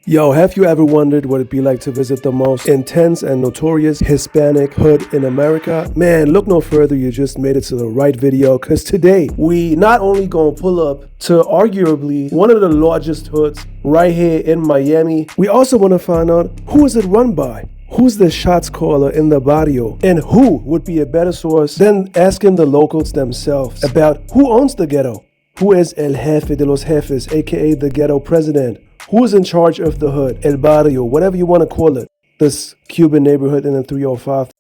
Yo, have you ever wondered what it'd be like to visit the most intense and notorious Hispanic hood in America? Man, look no further, you just made it to the right video, cause today we not only gonna pull up to arguably one of the largest hoods right here in Miami, we also wanna find out who is it run by? Who's the shots caller in the Barrio? And who would be a better source than asking the locals themselves about who owns the ghetto? Who is El Jefe de los Jefes, aka the ghetto president? Who is in charge of the hood, El Barrio, whatever you want to call it, this Cuban neighborhood in the 305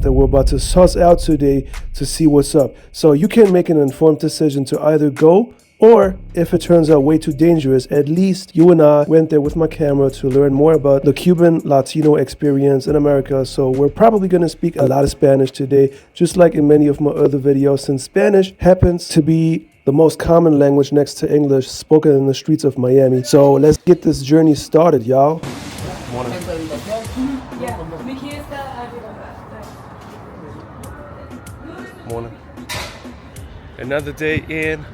that we're about to suss out today to see what's up. So you can make an informed decision to either go, or if it turns out way too dangerous, at least you and I went there with my camera to learn more about the Cuban Latino experience in America. So we're probably going to speak a lot of Spanish today, just like in many of my other videos, since Spanish happens to be the most common language next to English spoken in the streets of Miami. So let's get this journey started, y'all. Morning. Morning. Another day in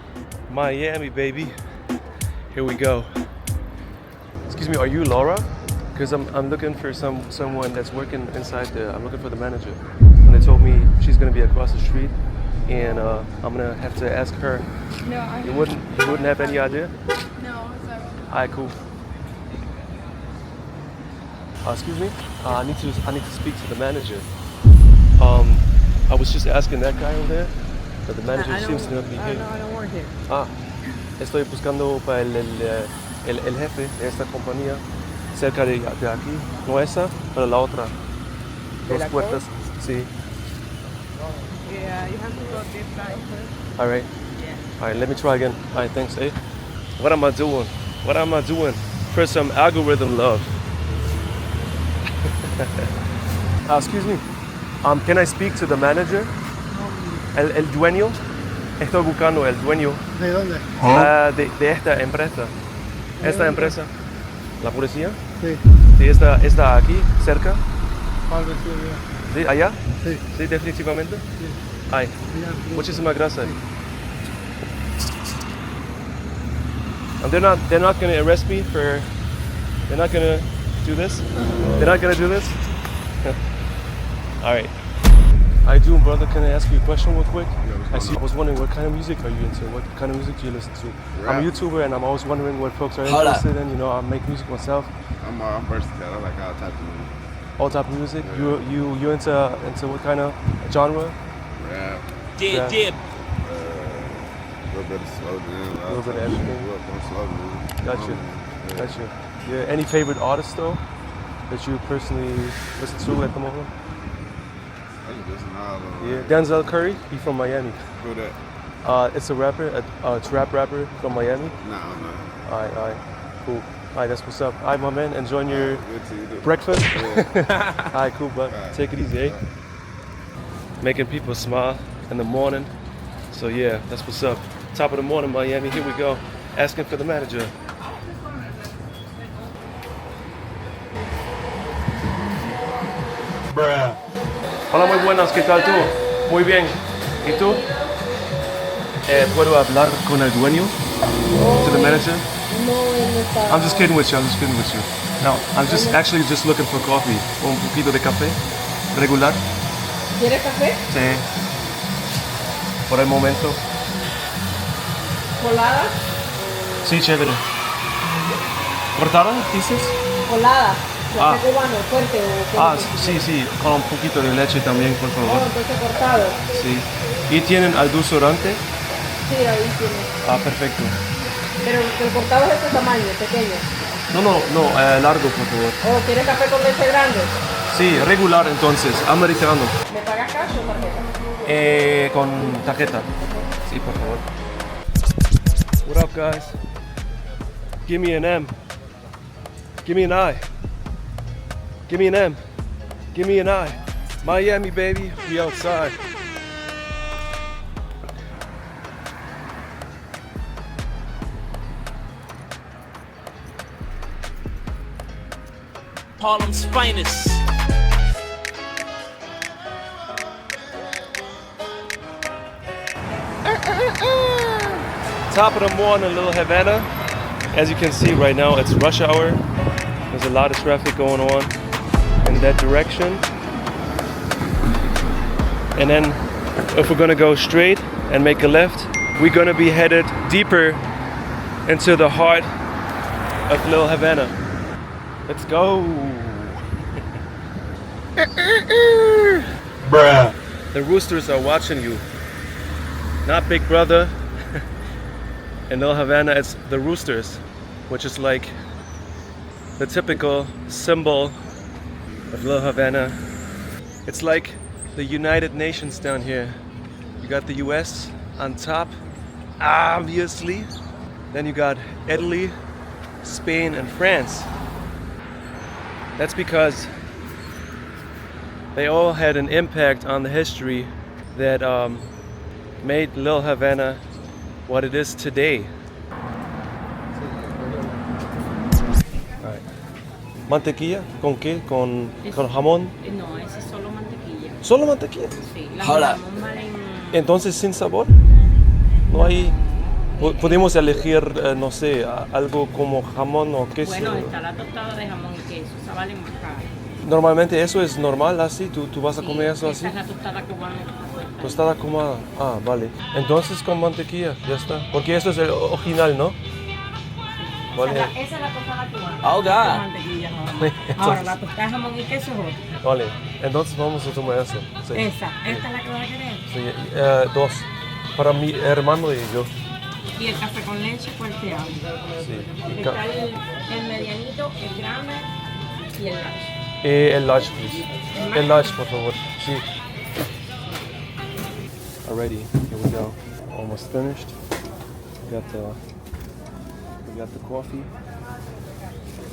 Miami, baby. Here we go. Excuse me, are you Laura? Because I'm looking for someone that's working inside there. I'm looking for the manager. And they told me she's gonna be across the street. And I'm gonna have to ask her. No, You wouldn't have any idea? No, sorry. Alright, cool. Excuse me. I need to speak to the manager. I was just asking that guy over there, but the manager seems to not be here. No, I don't work here. Estoy buscando para el jefe de esta compañía cerca de aquí, no esa, pero la otra. Dos puertas, sí. Yeah, you have to go this side first. All right. Yeah. All right, let me try again. All right, thanks. Hey, what am I doing? What am I doing for some algorithm love? Excuse me. Can I speak to the manager? El dueño. Estoy buscando el dueño. ¿De dónde? De esta empresa. Esta empresa. ¿La policía? Sí. Sí, está aquí, cerca. ¿Cuál vecino? ¿Sí, allá? Sí. Sí, definitivamente. Sí. Ay, Allá. muchísimas gracias. And they're not gonna arrest me for. They're not gonna do this. They're not gonna do this. All right. How you doing, brother? Can I ask you a question real quick? I was wondering, what kind of music are you into? What kind of music do you listen to? Rap. I'm a YouTuber, and I'm always wondering what folks are interested in. You know, I make music myself. I'm versatile. I like all types of music. All type of music. Yeah. You into what kind of genre? Rap, Yeah. a little bit of slow jam, A little bit of everything. A little slow music. Gotcha. Yeah. Gotcha. Yeah. Any favorite artists though that you personally listen to at the moment? I just listen to all of them. Yeah. Denzel Curry. He's from Miami. Who that? It's a rapper, a trap rapper from Miami. Nah, no. Alright, cool. Alright, that's what's up. Alright, my man, enjoying your Good to you. breakfast. Yeah. Alright, cool, bud. Take it easy, eh? Making people smile in the morning. So yeah, that's what's up. Top of the morning, Miami. Here we go. Asking for the manager. Hola, muy buenas. ¿Qué tal tú? Muy bien. ¿Y tú? ¿Puedo hablar con el dueño? To the manager? No, él está. I'm just kidding with you. No, I'm actually just looking for coffee. Un poquito de café. Regular. ¿Quieres café? Sí. Por el momento. Colada. Sí, chévere. ¿Cortada, dices? Colada. Ah. ¿Café cubano, fuerte o Sí. Con un poquito de leche también, por Oh, favor. entonces cortado. Sí. ¿Y tienen endulzante? Sí, ahí tiene. Perfecto. Pero el cortado es de este tamaño, pequeño. No, largo, por favor. ¿O quieres café con leche grande? Sí, regular entonces, americano. ¿Me pagas cash o tarjeta? Con tarjeta. Sí, por favor. What up, guys? Give me an M. Give me an I. Give me an M. Give me an I. Miami, baby. We outside. Harlem's finest. Top of the morning, little Havana. As you can see right now, it's rush hour. There's a lot of traffic going on in that direction. And then if we're gonna go straight and make a left, we're gonna be headed deeper into the heart of Little Havana. Let's go. Bruh. The roosters are watching you. Not Big Brother. In Little Havana, it's the roosters, which is like the typical symbol of Little Havana. It's like the United Nations down here. You got the US on top, obviously. Then you got Italy, Spain, and France. That's because they all had an impact on the history that made Little Havana what it is today. Alright. ¿Mantequilla? ¿Con qué? ¿Con jamón? No, ese es solo mantequilla. ¿Solo mantequilla? Sí, la Hola. jamón valen... Entonces, sin sabor. No hay. Podemos elegir, no sé, algo como jamón o queso. Bueno, está la tostada de jamón y queso, esa vale más cara. Normalmente eso es normal así. ¿Tú vas a comer eso así? Esa es la tostada cubana. Tostada ahumada. Ah, vale. Entonces con mantequilla, ya está. Porque eso es el original, ¿no? Vale. Esa es la tostada cubana. Oh, God. Con mantequilla nada más. Ahora, la tostada de jamón y queso es otra. Vale. Entonces vamos a tomar eso. Sí. Esa, esta es la que vas a querer. Sí, dos. Para mi hermano y yo. Y el café con leche, ¿cuál te hablo? Sí. Está el medianito, el grande y el large. El large, please. El large, por favor. Sí. Alrighty, here we go. Almost finished. We got the coffee.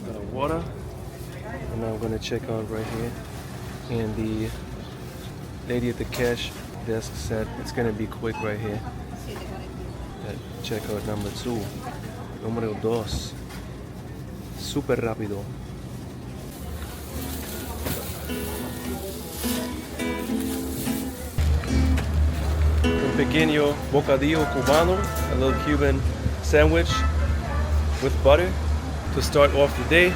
Got our water. And now I'm gonna check out right here. And the lady at the cash desk said it's gonna be quick right here. At checkout number 2. Número 2. Super rápido. Un pequeño bocadillo cubano, a little Cuban sandwich with butter to start off the day.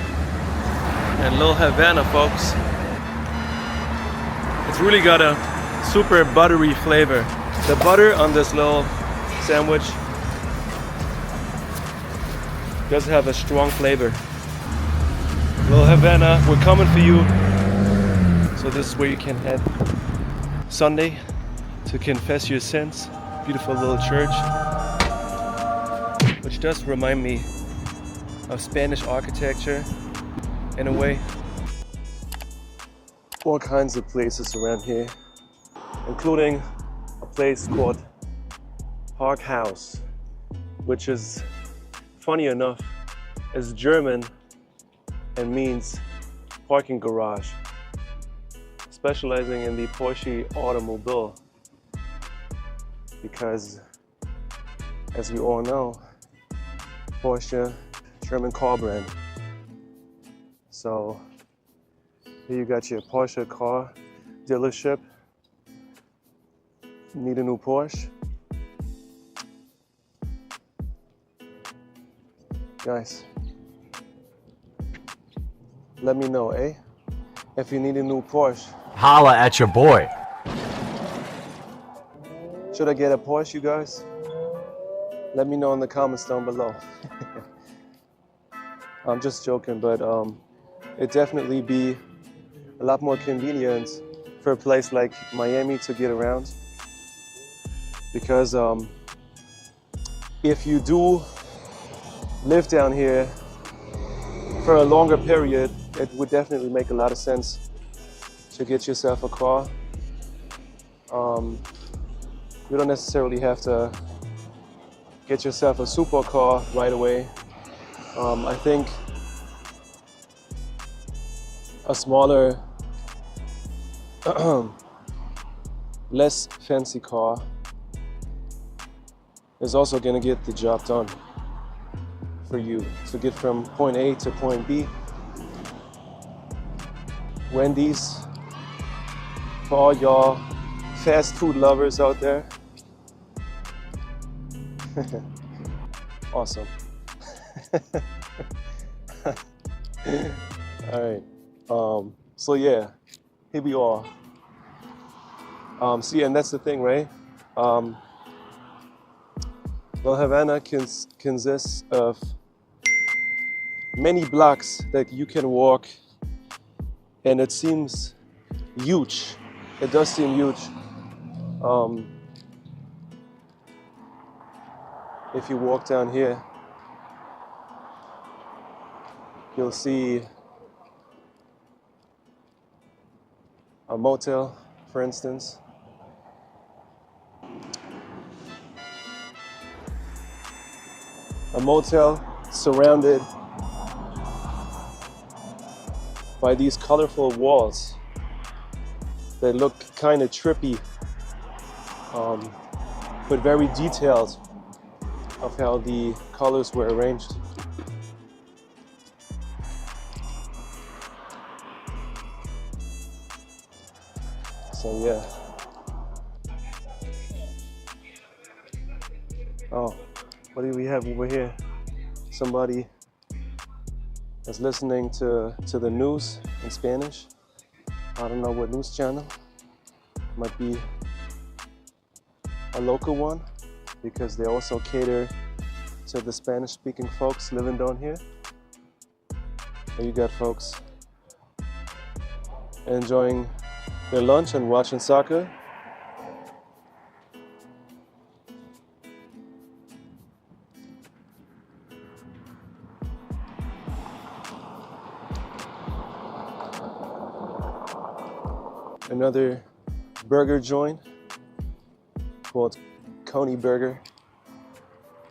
And Little Havana, folks. It's really got a super buttery flavor. The butter on this little sandwich does have a strong flavor. Little Havana, we're coming for you. So this is where you can head Sunday to confess your sins. Beautiful little church, which does remind me of Spanish architecture in a way. All kinds of places around here, including a place called Park House, which is, funny enough, is German and means parking garage, specializing in the Porsche automobile. Because, as we all know, Porsche, German car brand. So here you got your Porsche car dealership. Need a new Porsche? Guys, let me know, eh? If you need a new Porsche. Holla at your boy. Should I get a Porsche, you guys? Let me know in the comments down below. I'm just joking, but it'd definitely be a lot more convenient for a place like Miami to get around. Because if you do live down here for a longer period, it would definitely make a lot of sense to get yourself a car. You don't necessarily have to get yourself a supercar right away. I think a smaller, less fancy car is also going to get the job done for you to get from point A to point B. Wendy's, for all y'all fast food lovers out there. Awesome. All right. So yeah, here we are. See, and that's the thing, right? Well, Havana consists of many blocks that you can walk, and it seems huge. It does seem huge. If you walk down here, you'll see a motel, for instance. A motel surrounded by these colorful walls that look kind of trippy, but very detailed of how the colors were arranged. So yeah. Oh, what do we have over here? Somebody is listening to the news in Spanish. I don't know what news channel. Might be a local one, because they also cater to the Spanish-speaking folks living down here. And you got folks enjoying their lunch and watching soccer. Another burger joint called Coney Burger.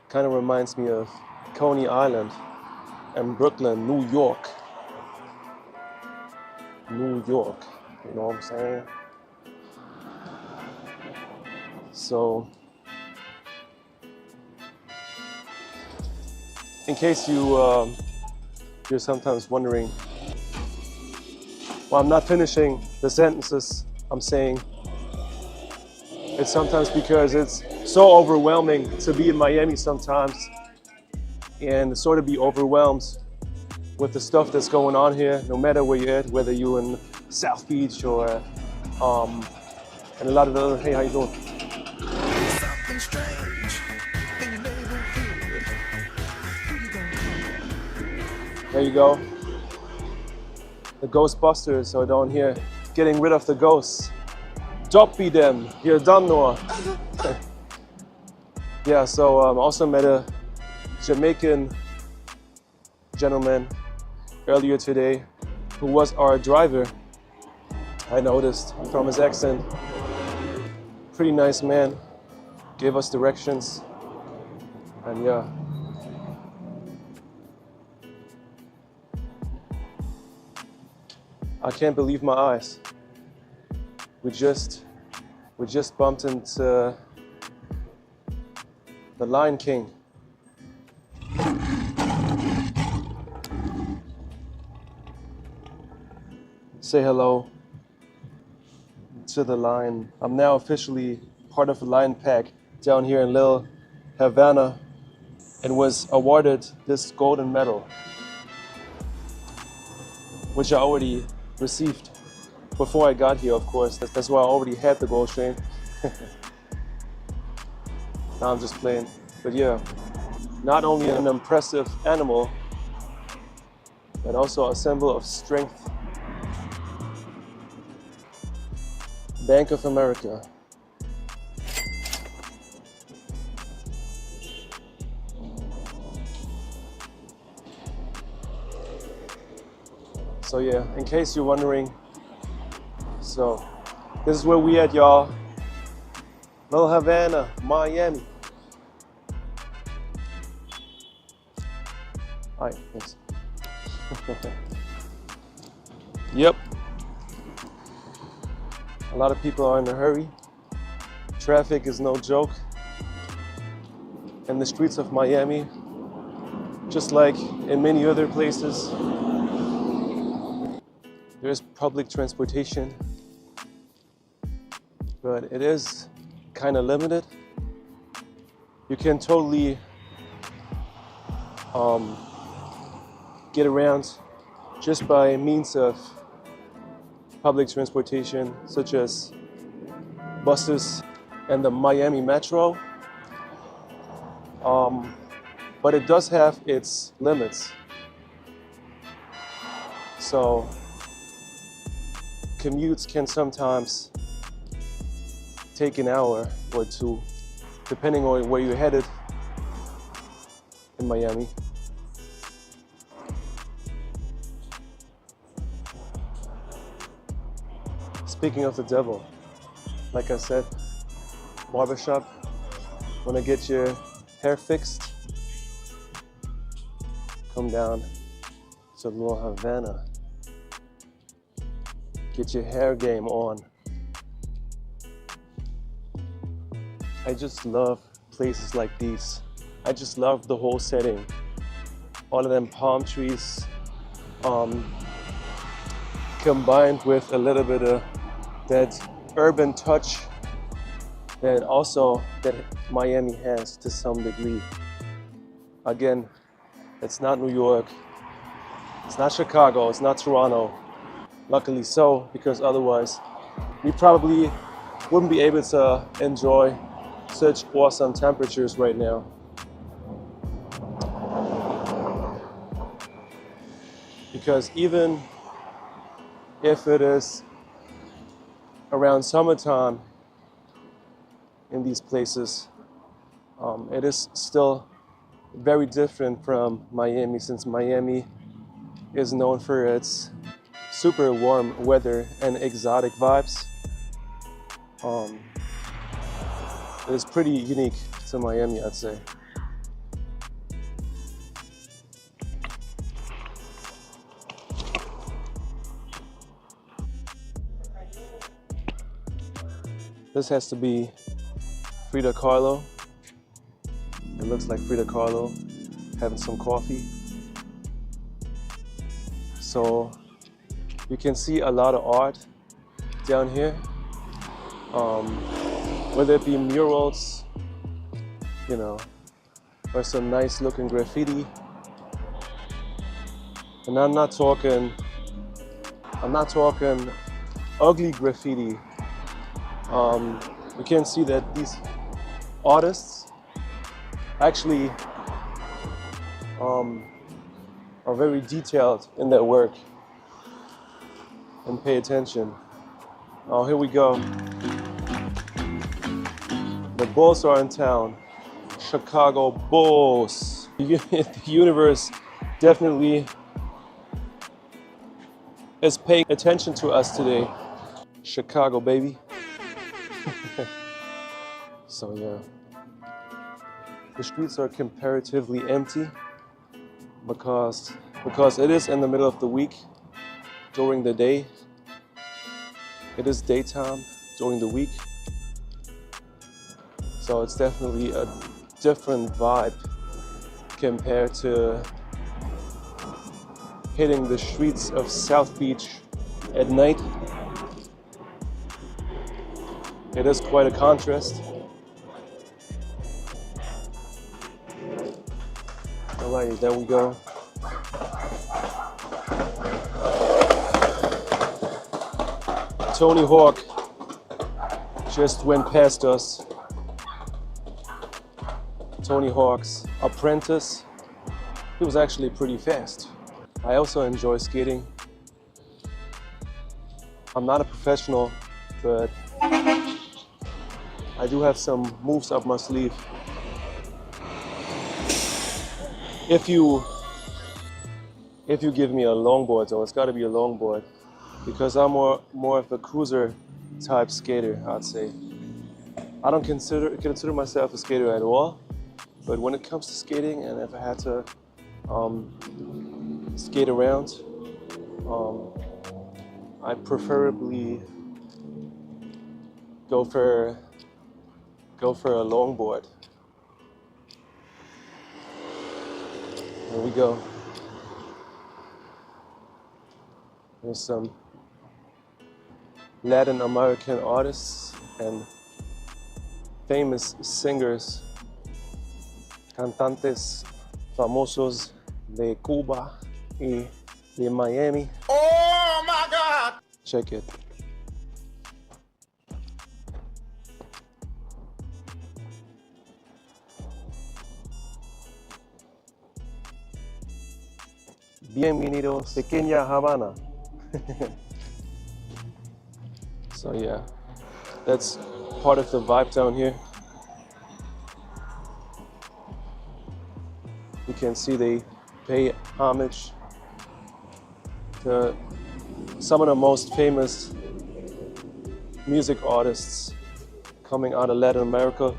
Kind of reminds me of Coney Island and Brooklyn, New York. New York, you know what I'm saying? So, in case you're sometimes wondering, well, I'm not finishing the sentences I'm saying. It's sometimes because it's so overwhelming to be in Miami sometimes and sort of be overwhelmed with the stuff that's going on here, no matter where you're at, whether you're in South Beach or and a lot of the other, hey, how you doing? Something strange in your neighborhood. Who you gonna There you go. The Ghostbusters are down here, getting rid of the ghosts. Doppy them, you don't know. Yeah, so also met a Jamaican gentleman earlier today who was our driver. I noticed from his accent. Pretty nice man, gave us directions, and yeah. I can't believe my eyes. We just bumped into the Lion King. Say hello to the lion. I'm now officially part of the lion pack down here in Little Havana and was awarded this golden medal, which I already received before I got here, of course. That's why I already had the gold chain. Now I'm just playing. But yeah, not only an impressive animal, but also a symbol of strength. Bank of America. So yeah, in case you're wondering, so this is where we at, y'all. Little Havana, Miami. All right, thanks. Yep. A lot of people are in a hurry. Traffic is no joke. In the streets of Miami, just like in many other places, there's public transportation, but it is kind of limited. You can totally get around just by means of public transportation, such as buses and the Miami Metro. But it does have its limits. So commutes can sometimes take an hour or two, depending on where you're headed in Miami. Speaking of the devil, like I said, barbershop, wanna get your hair fixed? Come down to little Havana. Get your hair game on. I just love places like these. I just love the whole setting. All of them palm trees, combined with a little bit of that urban touch that Miami has to some degree. Again, it's not New York, it's not Chicago, it's not Toronto. Luckily so, because otherwise we probably wouldn't be able to enjoy such awesome temperatures right now. Because even if it is around summertime in these places, it is still very different from Miami, since Miami is known for its super warm weather and exotic vibes. It is pretty unique to Miami, I'd say. This has to be Frida Kahlo. It looks like Frida Kahlo having some coffee. So you can see a lot of art down here. Whether it be murals, you know, or some nice looking graffiti. And I'm not talking ugly graffiti. You can see that these artists actually are very detailed in their work and pay attention. Oh, here we go. The Bulls are in town. Chicago Bulls. The universe definitely is paying attention to us today. Chicago, baby. So yeah, the streets are comparatively empty because it is in the middle of the week. During the day, it is daytime during the week, so it's definitely a different vibe compared to hitting the streets of South Beach at night. It is quite a contrast. Alright, there we go. Tony Hawk just went past us. Tony Hawk's apprentice. He was actually pretty fast. I also enjoy skating. I'm not a professional, but I do have some moves up my sleeve. If you give me a longboard, though, it's got to be a longboard, because I'm more of a cruiser type skater, I'd say. I don't consider myself a skater at all, but when it comes to skating, and if I had to skate around, I preferably go for a longboard. Here we go. There's some Latin American artists and famous singers, cantantes famosos de Cuba y de Miami. Oh my God! Check it. Bienvenidos, pequeña Havana. So yeah, that's part of the vibe down here. You can see they pay homage to some of the most famous music artists coming out of Latin America.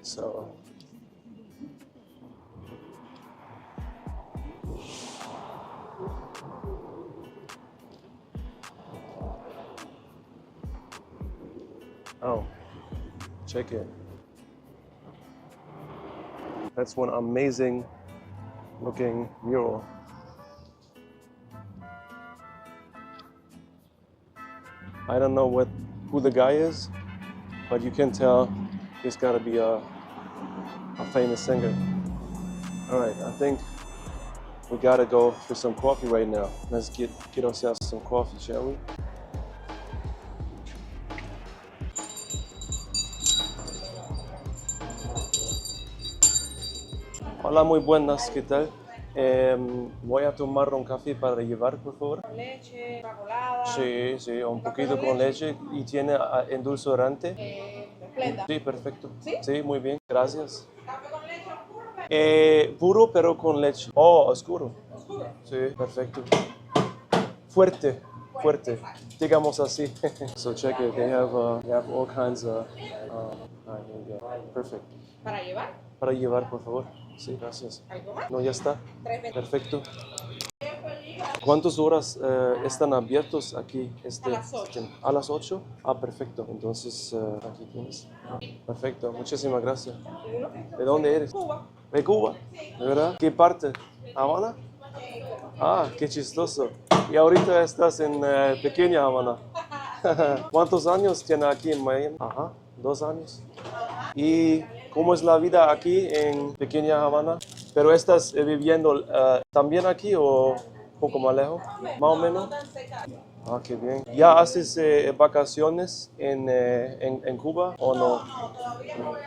So oh, check it. That's one amazing looking mural. I don't know who the guy is, but you can tell he's got to be a famous singer. All right, I think we gotta go for some coffee right now. Let's get ourselves some coffee, shall we? Hola, muy buenas, ¿qué tal? Voy a tomar un café para llevar, por favor. Leche, una colada. Sí, sí, un poquito con leche. ¿Y tiene endulcorante? Esplenda. Sí, perfecto. ¿Sí? Sí, muy bien, gracias. ¿Café con leche oscuro? Puro, pero con leche. Oh, oscuro. Oscuro. Sí, perfecto. Fuerte, fuerte. Digamos así. So check it. They have all kinds of. Here we go. Perfect. ¿Para llevar? Para llevar, por favor. Sí, gracias. ¿Algo más? No, ya está. 3.20. Perfecto. ¿Cuántas horas están abiertos aquí? A las 8. ¿A las 8? Ah, perfecto. Entonces, aquí tienes. Perfecto. Muchísimas gracias. ¿De dónde eres? Cuba. ¿De Cuba? ¿De verdad? ¿Qué parte? ¿Havana? Ah, qué chistoso. Y ahorita estás en pequeña Havana. ¿Cuántos años tiene aquí en Miami? Ajá, 2 años. ¿Y cómo es la vida aquí en pequeña Havana? ¿Pero estás viviendo también aquí o un poco más lejos? Más o menos. Ah, qué bien. ¿Ya haces vacaciones en Cuba o no?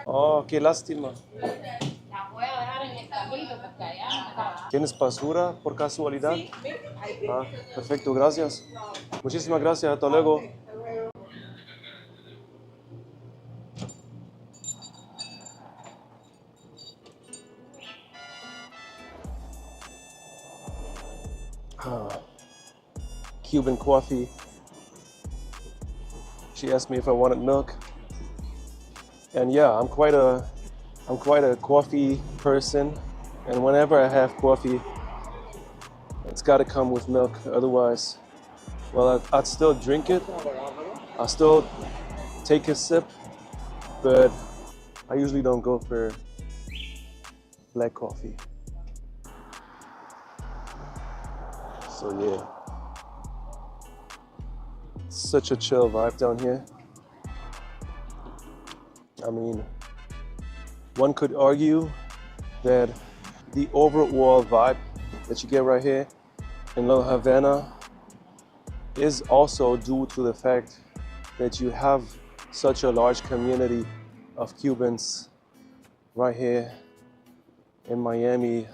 Oh, qué lástima. La voy a dejar en el camino porque allá. ¿Tienes basura por casualidad? Sí, ahí. Ah, perfecto, gracias. Muchísimas gracias, hasta luego. Cuban coffee. She asked me if I wanted milk. And yeah, I'm quite a coffee person. And whenever I have coffee, it's got to come with milk. Otherwise, well, I'd still drink it. I'll still take a sip, but I usually don't go for black coffee. So yeah, such a chill vibe down here. I mean, one could argue that the overall vibe that you get right here in Little Havana is also due to the fact that you have such a large community of Cubans right here in Miami,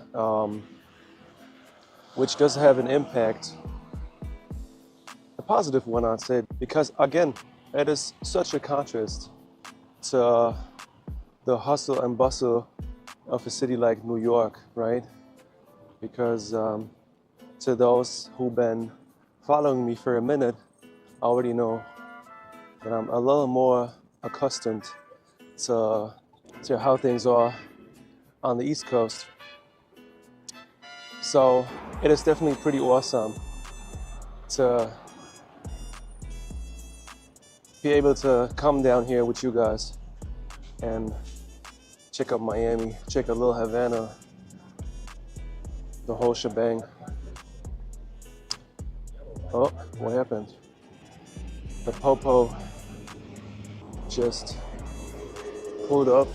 which does have an impact, a positive one, I'd say, because again, it is such a contrast to the hustle and bustle of a city like New York, right? Because to those who've been following me for a minute, already know that I'm a little more accustomed to how things are on the East Coast. So it is definitely pretty awesome to be able to come down here with you guys and check out Miami, check out Little Havana, the whole shebang. Oh, what happened? The popo just pulled up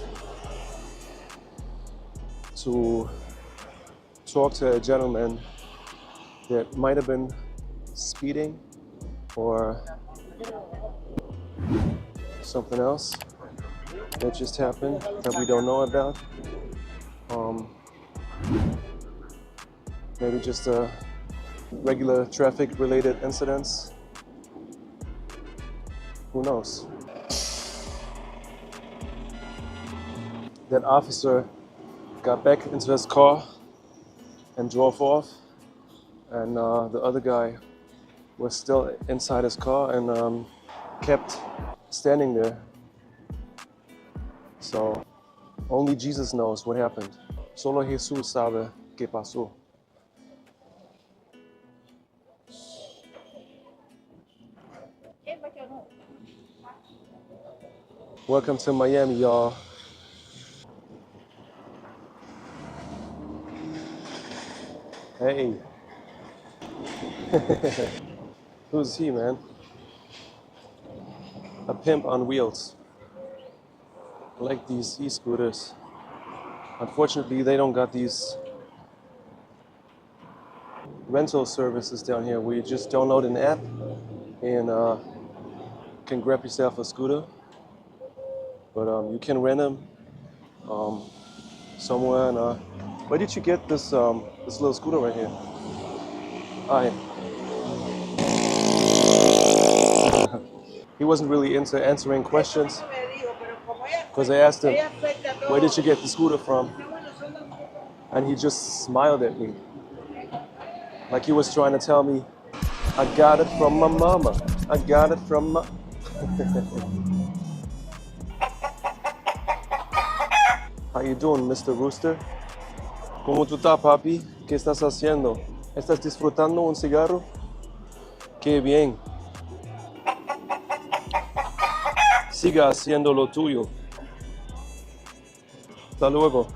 to talk to a gentleman that might have been speeding or something else that just happened that we don't know about. Maybe just a regular traffic-related incidents. Who knows? That officer got back into his car and drove off, and the other guy was still inside his car and kept standing there. So only Jesus knows what happened. Solo Jesús sabe qué pasó. Welcome to Miami, y'all. Hey. Who's he, man? A pimp on wheels. I like these e-scooters. Unfortunately, they don't got these rental services down here where you just download an app and can grab yourself a scooter. But you can rent them somewhere. And where did you get this this little scooter right here? Hi. He wasn't really into answering questions because I asked him, where did you get the scooter from? And he just smiled at me. Like he was trying to tell me, I got it from my mama. I got it from my... How you doing, Mr. Rooster? ¿Cómo tú estás, papi? ¿Qué estás haciendo? ¿Estás disfrutando un cigarro? Qué bien. Siga haciendo lo tuyo. Hasta luego.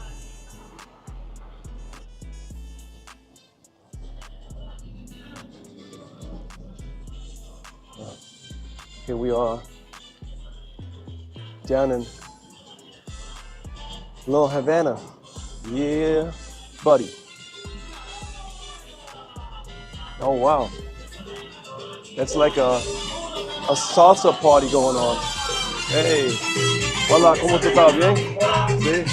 Here we are, down in Little Havana. Yeah, buddy. Oh wow, that's like a salsa party going on. Hey, hola, ¿cómo tú estás? ¿Bien? Sí.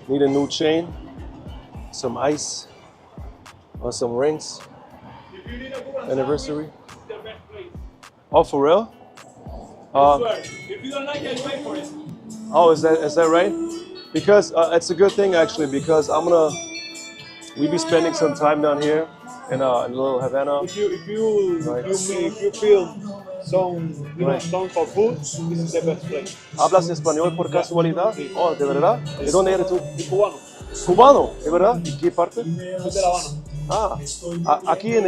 Need a new chain, some ice, or some rings. Anniversary. Oh, for real? If you don't like it, pay for it. Oh, is that right? Because it's a good thing actually, because we be spending some time down here in Little Havana. If you Right. feel some some for food, this is the best place. ¿Hablas español por casualidad? Oh, ¿de verdad? ¿De dónde eres tú? Y cubano, ¿Cubano? ¿De verdad? ¿Y qué parte? soy de La Habana. Aquí en...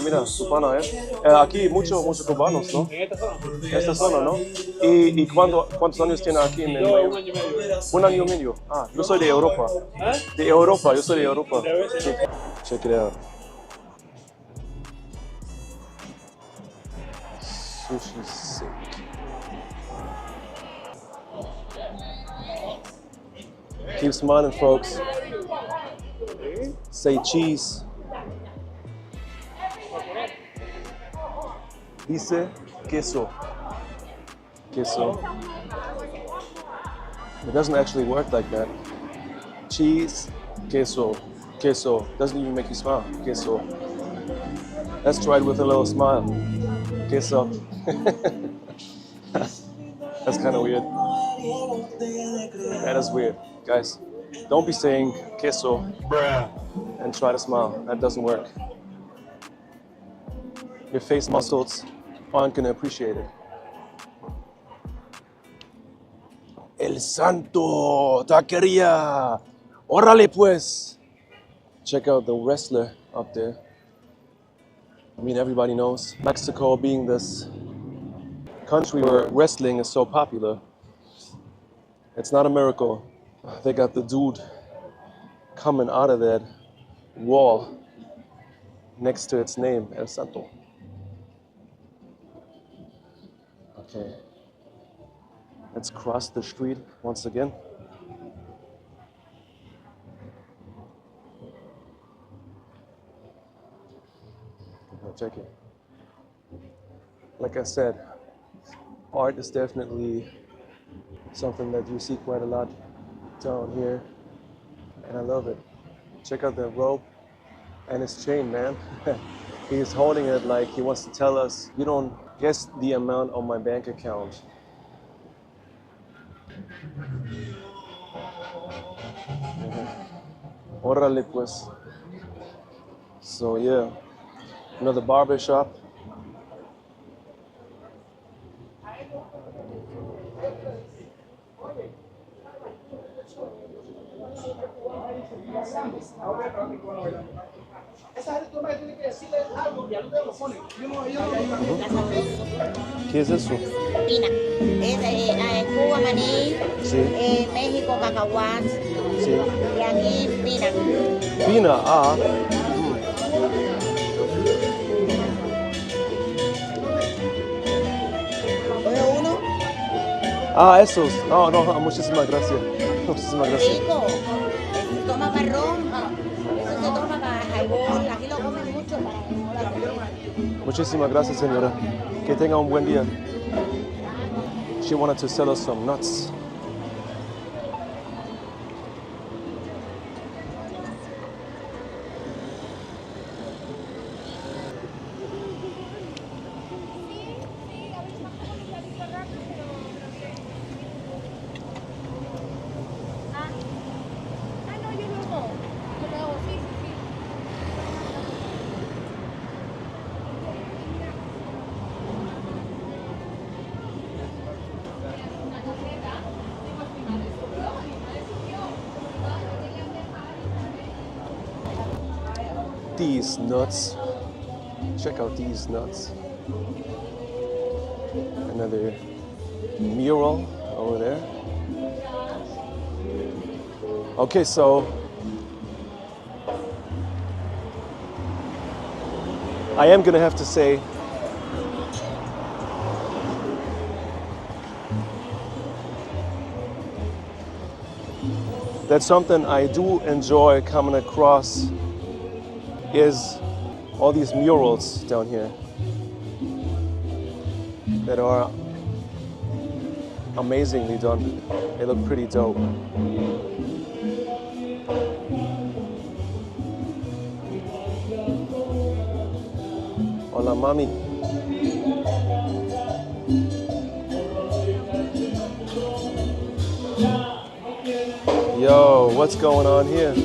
mira, cubano, aquí muchos cubanos, ¿no? En esta zona. Esta zona, ¿no? ¿Y cuántos años tiene aquí en Yo Miami? un año y medio. Un año y medio. Yo soy de Europa. ¿Eh? De Europa, yo soy de Europa. De veces, Sí. Check it out. Sushi sick. Keep smiling, folks. Say cheese. Dice queso. Queso. It doesn't actually work like that. Cheese, queso, queso. Doesn't even make you smile. Queso. Let's try it with a little smile. Queso. That's kind of weird. That is weird. Guys, don't be saying queso and try to smile. That doesn't work. Your face muscles aren't going to appreciate it. El Santo Taqueria. Órale pues. Check out the wrestler up there. I mean, everybody knows Mexico being this country where wrestling is so popular. It's not a miracle. They got the dude coming out of that wall next to its name, El Santo. Okay. Let's cross the street once again. Check it. Like I said, art is definitely something that you see quite a lot down here, and I love it. Check out the rope and his chain, man. He's holding it like he wants to tell us, you don't guess the amount on my bank account. Órale pues. So yeah, another barber shop. ¿Qué es eso? Pina. Es Cuba maní, Sí. México cacahuat Sí. y aquí pina. Pina, ah. ¿Coge uno? Ah, esos. No, no, muchísimas gracias. Muchísimas gracias. Rico. Se toma para ron, eso se toma para jaibol. Aquí lo comen mucho para Muchísimas gracias, señora. Que tenga un buen día. She wanted to sell us some nuts. These nuts. Check out these nuts. Another mural over there. Okay, so I am gonna have to say that something I do enjoy coming across is all these murals down here that are amazingly done. They look pretty dope. Hola, mami. Yo, what's going on here?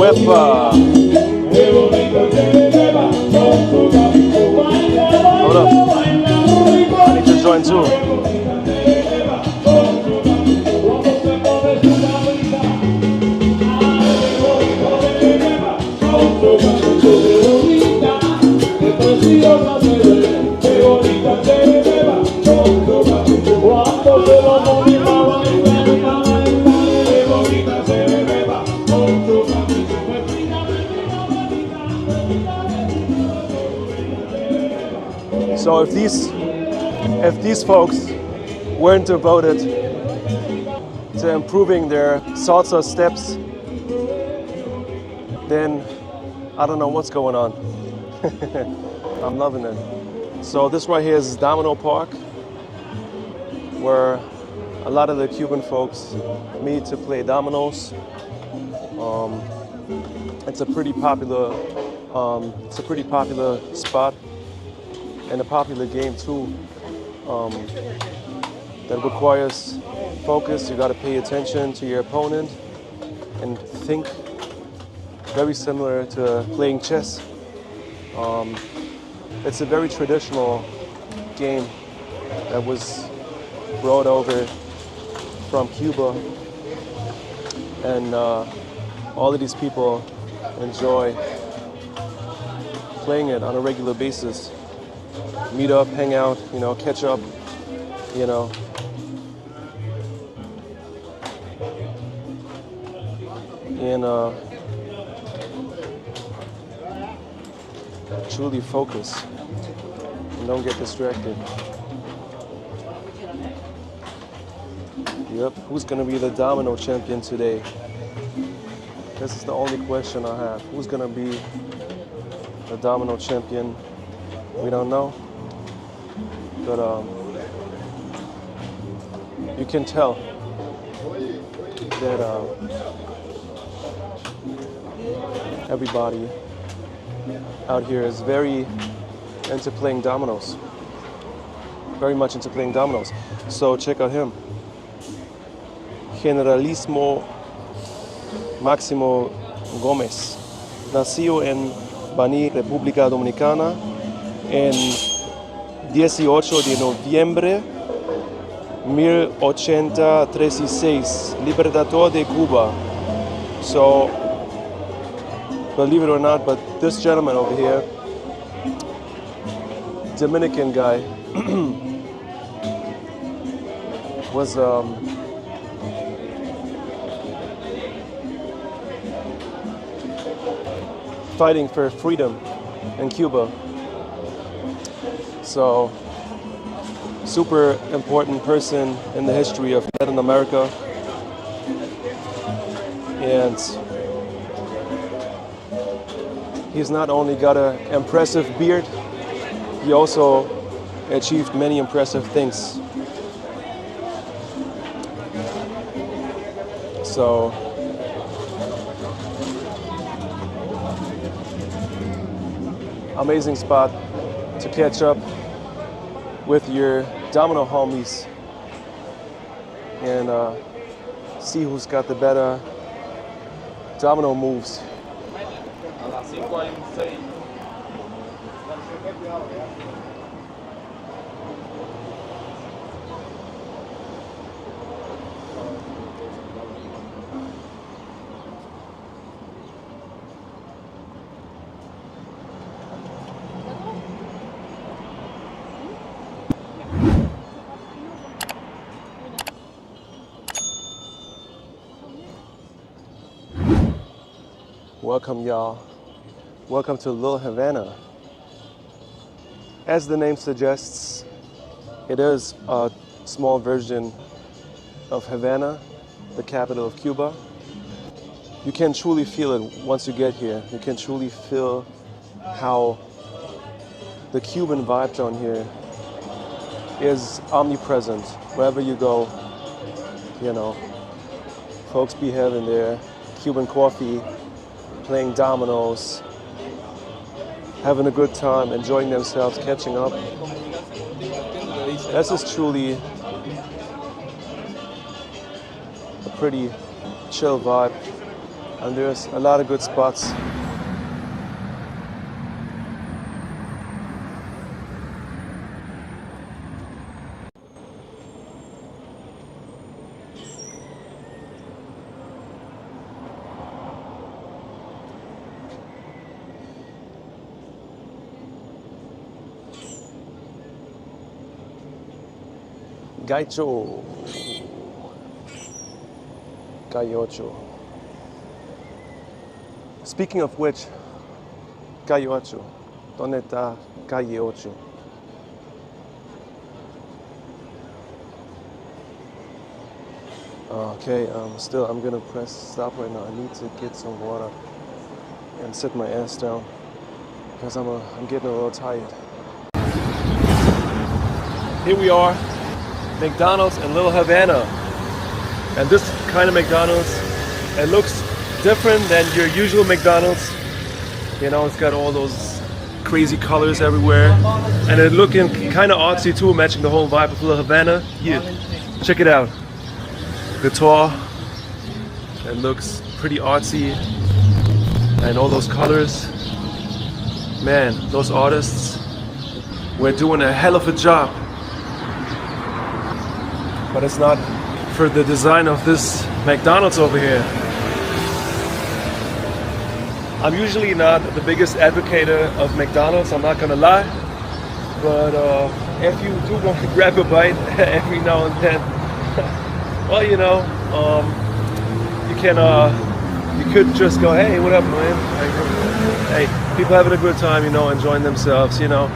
Wepa. Hold up. I need to join too. So if these folks weren't devoted to improving their salsa steps, then I don't know what's going on. I'm loving it. So this right here is Domino Park, where a lot of the Cuban folks meet to play dominoes. It's a pretty popular spot and a popular game too. That requires focus. You got to pay attention to your opponent and think. Very similar to playing chess. It's a very traditional game that was brought over from Cuba, and all of these people enjoy playing it on a regular basis. Meet up, hang out, catch up, and truly focus and don't get distracted. Yep, who's gonna be the domino champion today? This is the only question I have. Who's gonna be the domino champion? We don't know, but you can tell that everybody out here is very into playing dominoes. Very much into playing dominoes. So check out him. Generalísimo Máximo Gómez. Nació en Baní, República Dominicana, en 18 de noviembre 1836, Libertador de Cuba. So, believe it or not, but this gentleman over here, Dominican guy, was fighting for freedom in Cuba. So, super important person in the history of Latin America. And he's not only got an impressive beard, he also achieved many impressive things. So, amazing spot to catch up with your domino homies and see who's got the better domino moves. Welcome, y'all. Welcome to Little Havana. As the name suggests, it is a small version of Havana, the capital of Cuba. You can truly feel it once you get here. You can truly feel how the Cuban vibe down here is omnipresent. Wherever you go, folks be having their Cuban coffee, playing dominoes, having a good time, enjoying themselves, catching up. This is truly a pretty chill vibe, and there's a lot of good spots. Calle Ocho. Speaking of which, Calle Ocho. ¿Dónde está Calle Ocho? Okay, still I'm gonna press stop right now. I need to get some water and sit my ass down because I'm getting a little tired. Here we are, McDonald's in Little Havana. And this kind of McDonald's, it looks different than your usual McDonald's. You know, it's got all those crazy colors everywhere, and it looking kind of artsy too, matching the whole vibe of Little Havana. Here, check it out. Guitar. It looks pretty artsy, and all those colors. Man, those artists were doing a hell of a job. But it's not for the design of this McDonald's over here. I'm usually not the biggest advocate of McDonald's, I'm not gonna lie. But if you do want to grab a bite every now and then, well, you know, you could just go, hey, what up, man? Hey, people having a good time, you know, enjoying themselves, you know.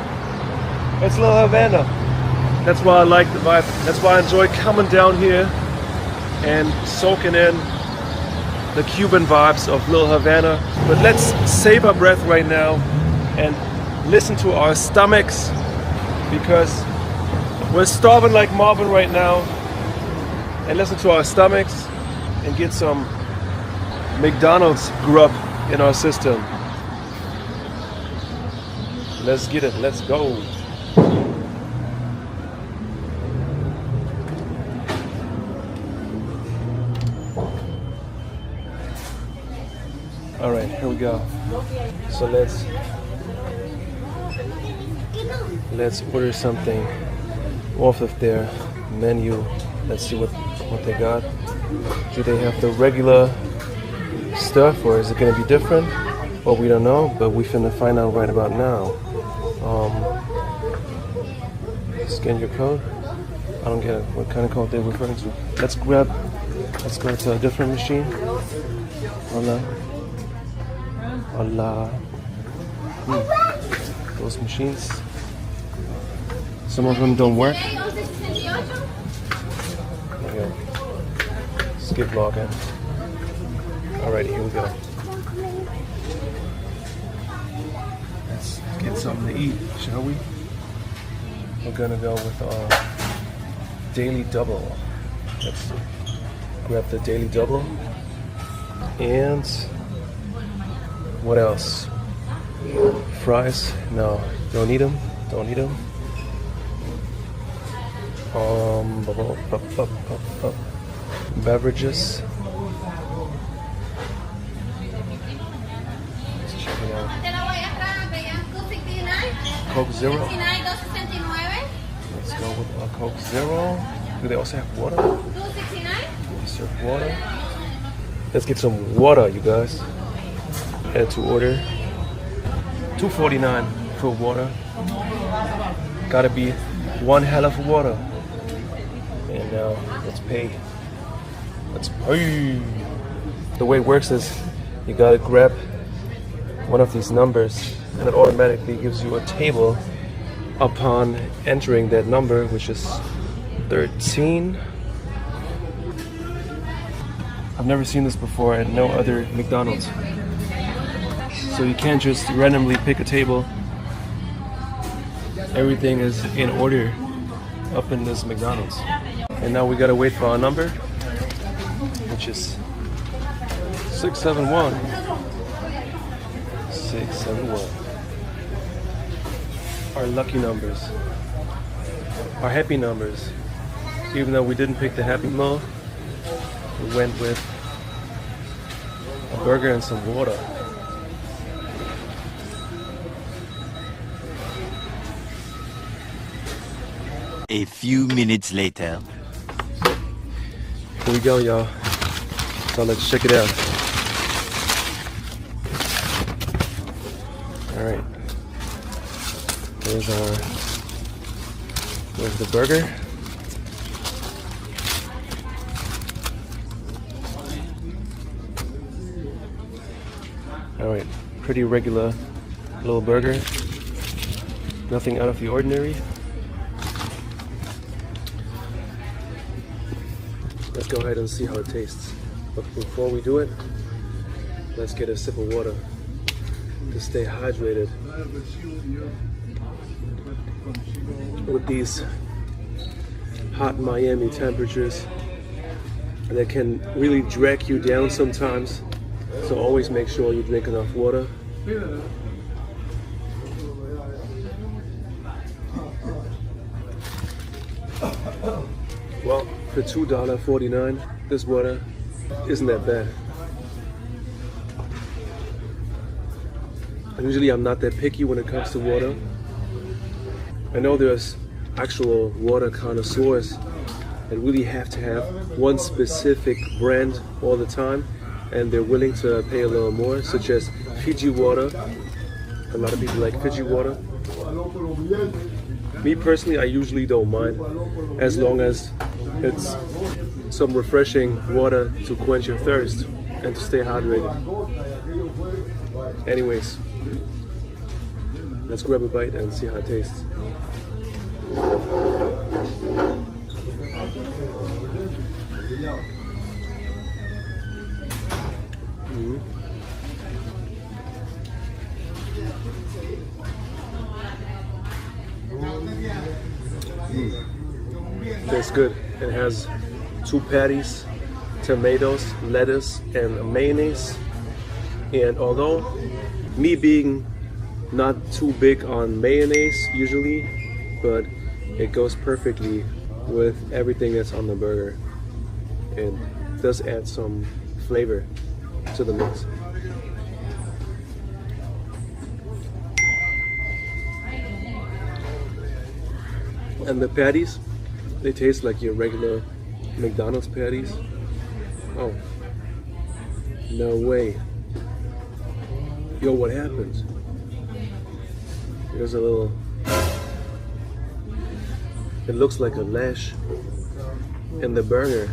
It's Little Havana. That's why I like the vibe. That's why I enjoy coming down here and soaking in the Cuban vibes of Little Havana. But let's save our breath right now and listen to our stomachs, because we're starving like Marvin right now. And listen to our stomachs and get some McDonald's grub in our system. Let's get it. Let's go. All right, here we go. So let's order something off of their menu. Let's see what they got. Do they have the regular stuff, or is it going to be different? Well, we don't know, but we finna find out right about now. Scan your code. I don't get it. What kind of code they're referring to? Let's go to a different machine. Hola. Those machines. Some of them don't work. Okay. Skip login. Alright, here we go. Let's get something to eat, shall we? We're gonna go with our daily double. Let's grab the daily double. And what else? Fries? No, don't need them. Don't need them. Beverages. Let's check it out. Coke Zero. Let's go with a Coke Zero. Do they also have water? They serve water. Let's get some water, you guys. Add to order. $2.49 for water. Gotta be one hell of water. And now let's pay. Let's pay. The way it works is you gotta grab one of these numbers, and it automatically gives you a table upon entering that number, which is 13. I've never seen this before at no other McDonald's. So you can't just randomly pick a table. Everything is in order up in this McDonald's. And now we gotta wait for our number, which is 671. 671. Our lucky numbers. Our happy numbers. Even though we didn't pick the Happy Meal, we went with a burger and some water. A few minutes later. Here we go, y'all. So let's check it out. All right. There's the burger. All right, pretty regular little burger. Nothing out of the ordinary. Let's go ahead and see how it tastes. But before we do it, let's get a sip of water to stay hydrated. With these hot Miami temperatures that can really drag you down sometimes, So always make sure you drink enough water. Well, for $2.49, this water isn't that bad. Usually I'm not that picky when it comes to water. I know there's actual water connoisseurs that really have to have one specific brand all the time, and they're willing to pay a little more, such as Fiji water. A lot of people like Fiji water. Me personally, I usually don't mind, as long as it's some refreshing water to quench your thirst and to stay hydrated. Anyways, let's grab a bite and see how it tastes. Tastes good. It has 2 patties, tomatoes, lettuce, and mayonnaise. And although me being not too big on mayonnaise usually, but it goes perfectly with everything that's on the burger. It does add some flavor to the mix. And the patties, they taste like your regular McDonald's patties. Oh, no way. Yo, what happened? There's a little, it looks like a lash in the burger.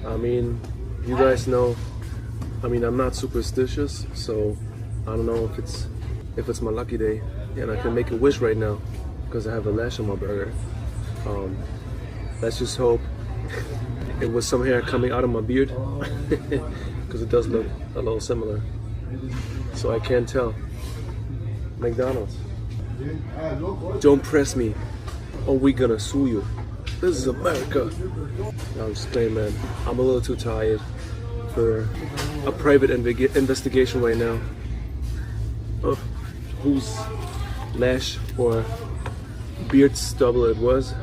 I mean, you guys know, I mean, I'm not superstitious, so I don't know if it's my lucky day and I can make a wish right now because I have a lash on my burger. Let's just hope it was some hair coming out of my beard because it does look a little similar. So I can't tell. McDonald's, don't press me or we gonna sue you. This is America. No, I'm just playing, man. I'm a little too tired for a private investigation right now of whose lash or beard stubble it was.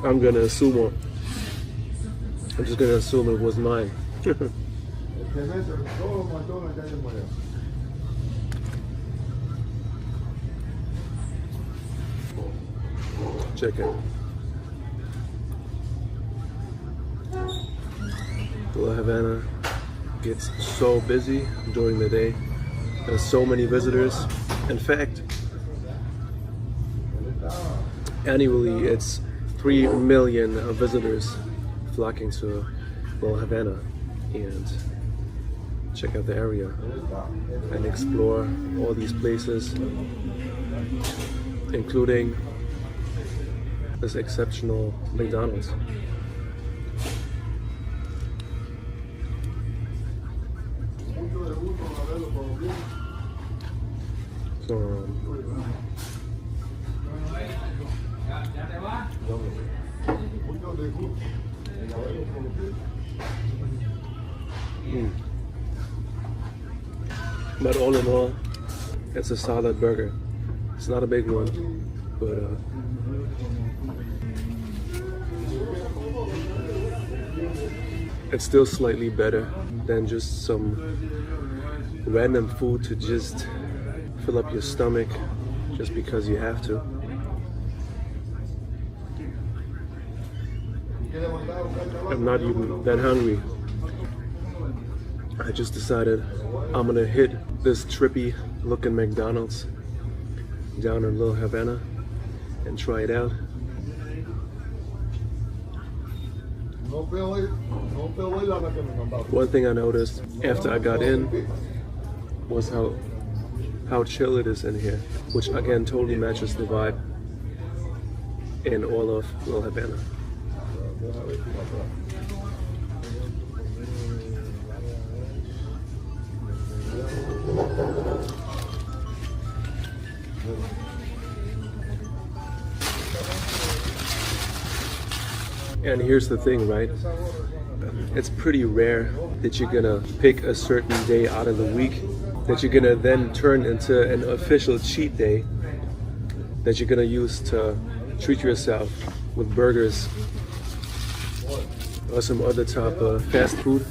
I'm gonna assume it. I'm just gonna assume it was mine. Check it. The Havana gets so busy during the day. There's so many visitors. In fact, annually it's 3 million visitors flocking to Little Havana and check out the area and explore all these places, including this exceptional McDonald's. So, but all in all, it's a solid burger. It's not a big one, but it's still slightly better than just some random food to just fill up your stomach just because you have to. I'm not even that hungry. I just decided I'm gonna hit this trippy looking McDonald's down in Little Havana and try it out. One thing I noticed after I got in was how chill it is in here, which again totally matches the vibe in all of Little Havana. And here's the thing, right? It's pretty rare that you're gonna pick a certain day out of the week that you're gonna then turn into an official cheat day that you're gonna use to treat yourself with burgers or some other type of fast food.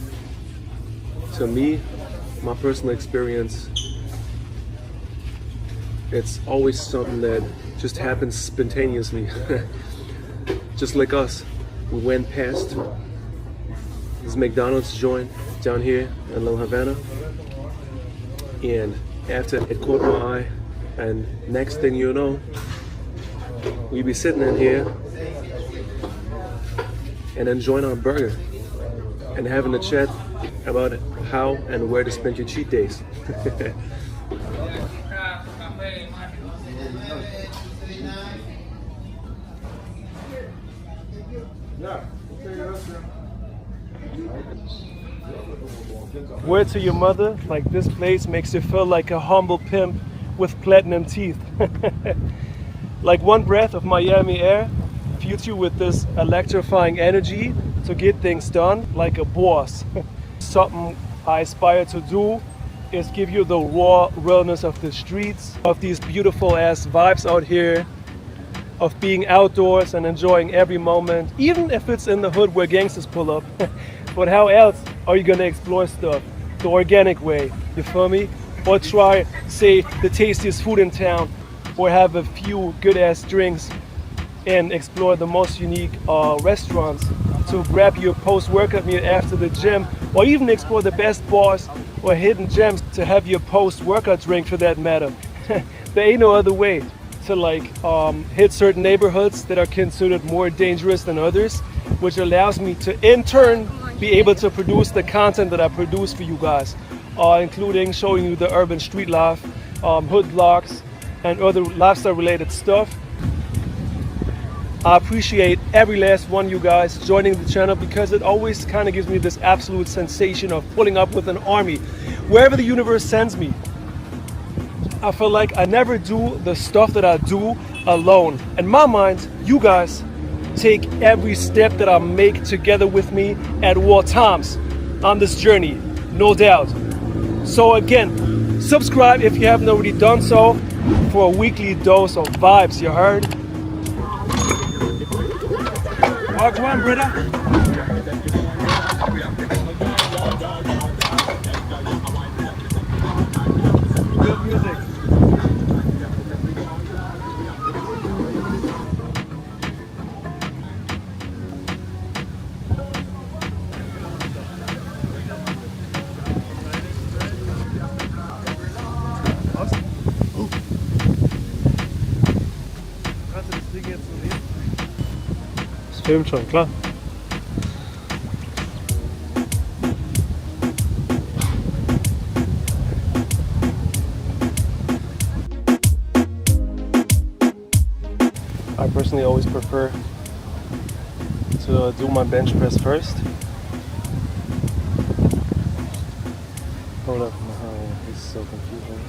To me, my personal experience, it's always something that just happens spontaneously. Just like us, we went past this McDonald's joint down here in Little Havana, and after it caught my eye, and next thing you know, we be sitting in here and enjoying our burger and having a chat about how and where to spend your cheat days. Word to your mother, like this place makes you feel like a humble pimp with platinum teeth. Like one breath of Miami air fills you with this electrifying energy to get things done like a boss. Something I aspire to do is give you the raw realness of the streets, of these beautiful ass vibes out here, of being outdoors and enjoying every moment, even if it's in the hood where gangsters pull up. But how else are you gonna explore stuff the organic way, you feel me? Or try, say, the tastiest food in town, or have a few good ass drinks and explore the most unique restaurants to grab your post-workout meal after the gym, or even explore the best bars or hidden gems to have your post-workout drink for that matter. There ain't no other way to like hit certain neighborhoods that are considered more dangerous than others, which allows me to in turn be able to produce the content that I produce for you guys, including showing you the urban street life, hood vlogs, and other lifestyle related stuff. I appreciate every last one of you guys joining the channel because it always kind of gives me this absolute sensation of pulling up with an army wherever the universe sends me. I feel like I never do the stuff that I do alone. In my mind, you guys take every step that I make together with me at all times on this journey, no doubt. So again, subscribe if you haven't already done so for a weekly dose of vibes, you heard? Walk one, brother. Good music. Filmt schon, klar. I personally always prefer to do my bench press first. Hold up, this is so confusing.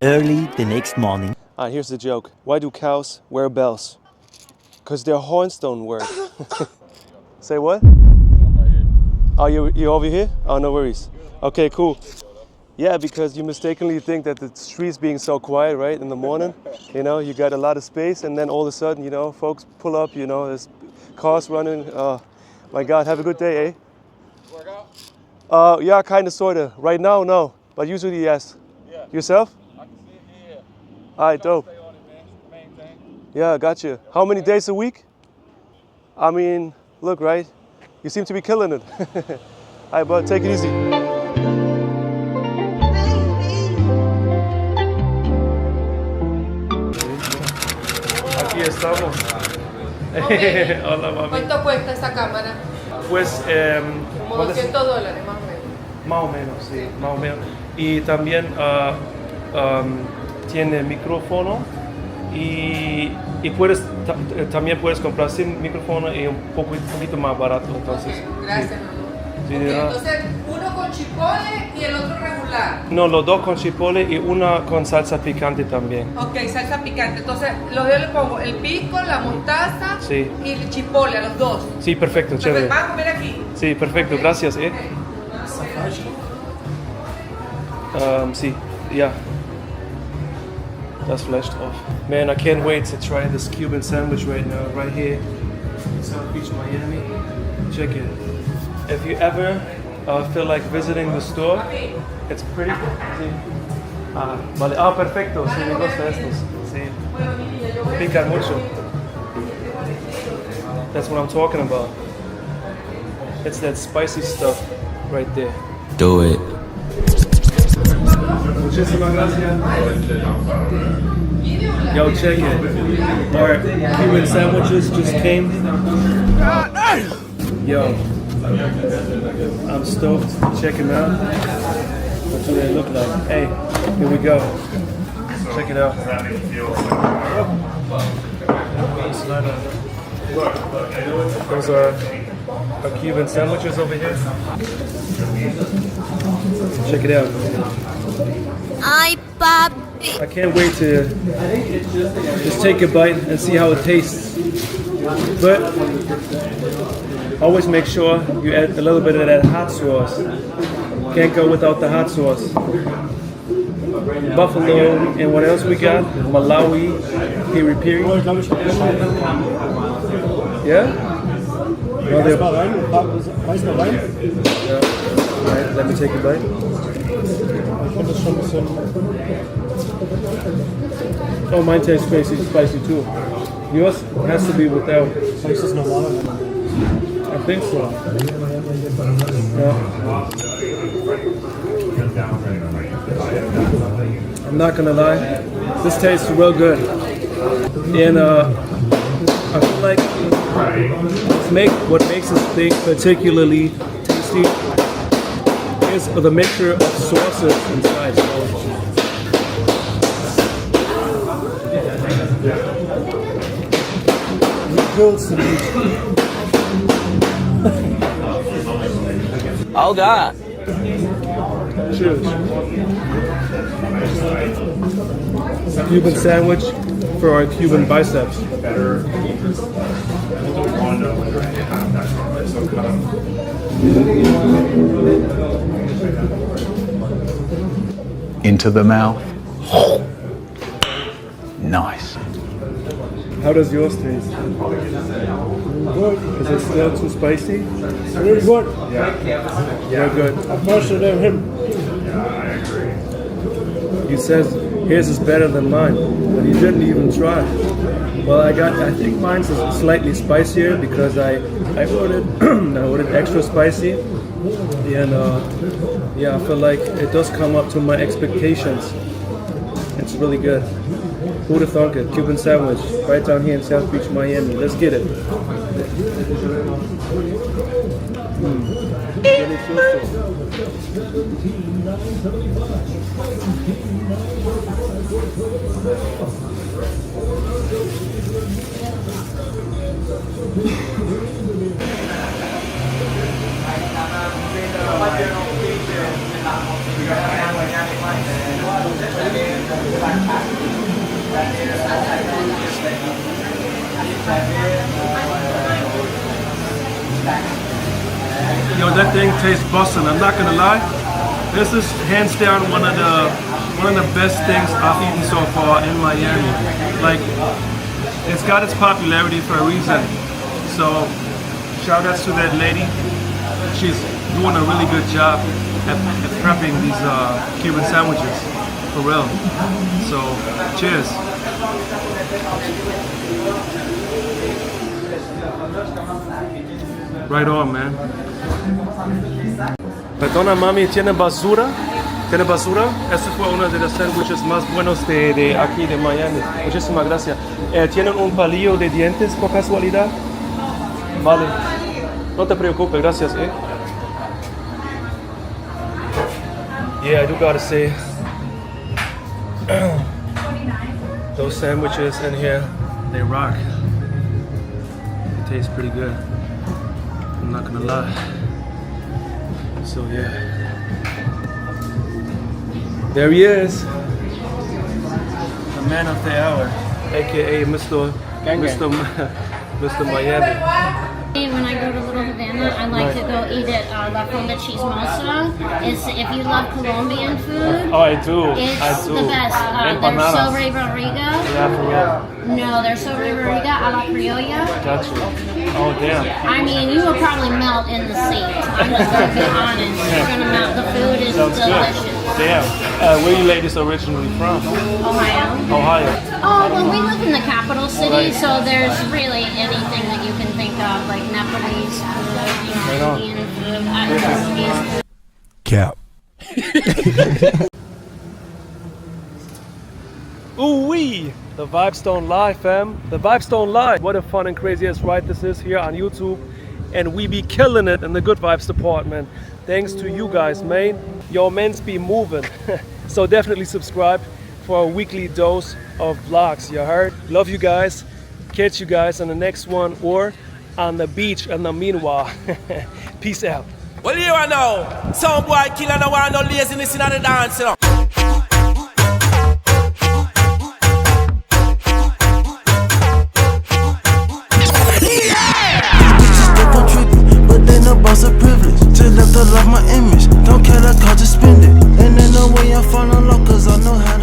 Early the next morning. Alright, here's the joke. Why do cows wear bells? Because their horns don't work. Say what? Oh, you're over here? Oh, no worries. Okay, cool. Yeah, because you mistakenly think that the street's being so quiet, right, in the morning. You know, you got a lot of space, and then all of a sudden, you know, folks pull up, you know, there's cars running. My God, have a good day, eh? Work out? Yeah, kind of, sort of. Right now, no. But usually, yes. Yeah. Yourself? I can see it, yeah. All right, dope. Stay on it, man. It's the main thing. Yeah, gotcha. How many days a week? I mean, look, right? You seem to be killing it. All right, bud, take it easy. Aquí estamos. Hola, mami. ¿Cuánto cuesta esa cámara? Pues, Como $200 más o menos. más o menos, sí, más o menos. Y también tiene micrófono y puedes también puedes comprar sin micrófono y un poquito más barato, entonces. Gracias, sí. mamá. Sí, Ok, de verdad. entonces, uno con chipotle y el otro regular. No, los dos con chipotle y una con salsa picante también. Ok, salsa picante. Entonces, yo le pongo el pico, la mostaza Sí. y el chipotle a los dos. Sí, perfecto, chévere. Entonces, vamos a comer aquí. Sí, perfecto, gracias, sí, yeah. That's fleshed off. Man, I can't wait to try this Cuban sandwich right now, right here in South Beach, Miami. Check it. If you ever feel like visiting the store, it's pretty. Sí. Vale. Perfecto. Sí, me gusta estos. Sí. Pican mucho. That's what I'm talking about. It's that spicy stuff right there. Do it. Muchísimas gracias. Yo, check it. Our Cuban sandwiches just came. Yo, I'm stoked. Check them out. What do they look like? Hey, here we go. Check it out. Those are our Cuban sandwiches over here. Check it out. Ay, papi. I can't wait to just take a bite and see how it tastes. But always make sure you add a little bit of that hot sauce. Can't go without the hot sauce. Buffalo, and what else we got? Malawi, piri piri. Yeah? No, they're- Yeah. Alright, let me take a bite. Oh, mine tastes spicy too. Yours has to be without. I think so. Yeah. I'm not gonna lie, this tastes real good. And I feel like what makes this thing particularly tasty is the mixture of sauces inside. Oh God. Cheers. Cuban sandwich for our Cuban biceps. Into the mouth. Nice. How does yours taste? Is it still too spicy? Very good. Yeah, good. I'm faster than him. He says his is better than mine, but he didn't even try. Well, I think mine's is slightly spicier because I ordered I ordered extra spicy, and yeah, I feel like it does come up to my expectations. It's really good. Who'd have thunk it? Cuban sandwich right down here in South Beach, Miami. Let's get it. Yo, that thing tastes bussin'. I'm not gonna lie. This is hands down one of the best things I've eaten so far in Miami. Like, it's got its popularity for a reason. So, shout outs to that lady. She's doing a really good job at prepping these Cuban sandwiches, for real. So, cheers. Right on, man. Perdona, mami, ¿tiene basura? ¿Tiene basura? Este fue uno de los sándwiches más buenos de aquí de Miami. Muchísimas gracias. ¿Tienen un palillo de dientes por casualidad? Vale. No te preocupes, gracias, Yeah, I do gotta say, Those sandwiches in here, they rock. It tastes pretty good. I'm not gonna lie. So yeah. There he is. The man of the hour, aka Mr. Miami. When I go to Little Havana, I like to go eat at La Fonda Chismosa. If you love Colombian food, Oh, I do. it's the best. There's sobre barriga. No, there's sobre barriga a la criolla. Gotcha. Oh, damn. I mean, you will probably melt in the seat. I'm just going to be honest. You're going to melt. The food is delicious. Damn. Where you ladies originally from? Ohio. Ohio. Oh, well, we live in the capital city, so there's really anything that you can think of, like Nepalese food, Indian food. Cap. Ooh-wee! The vibes don't lie, fam. The vibes don't lie. What a fun and crazy ass ride this is here on YouTube. And we be killing it in the good vibes department. Thanks to you guys, man. Your mans be moving. So definitely subscribe for a weekly dose of vlogs, you heard? Love you guys. Catch you guys on the next one or on the beach in the meanwhile. Peace out. Well, you know, some boy killer no want no laziness in the dance, you know. Boss of privilege, just left to love my image. Don't care the cost, just spend it. And ain't no way I find a law, cause I know how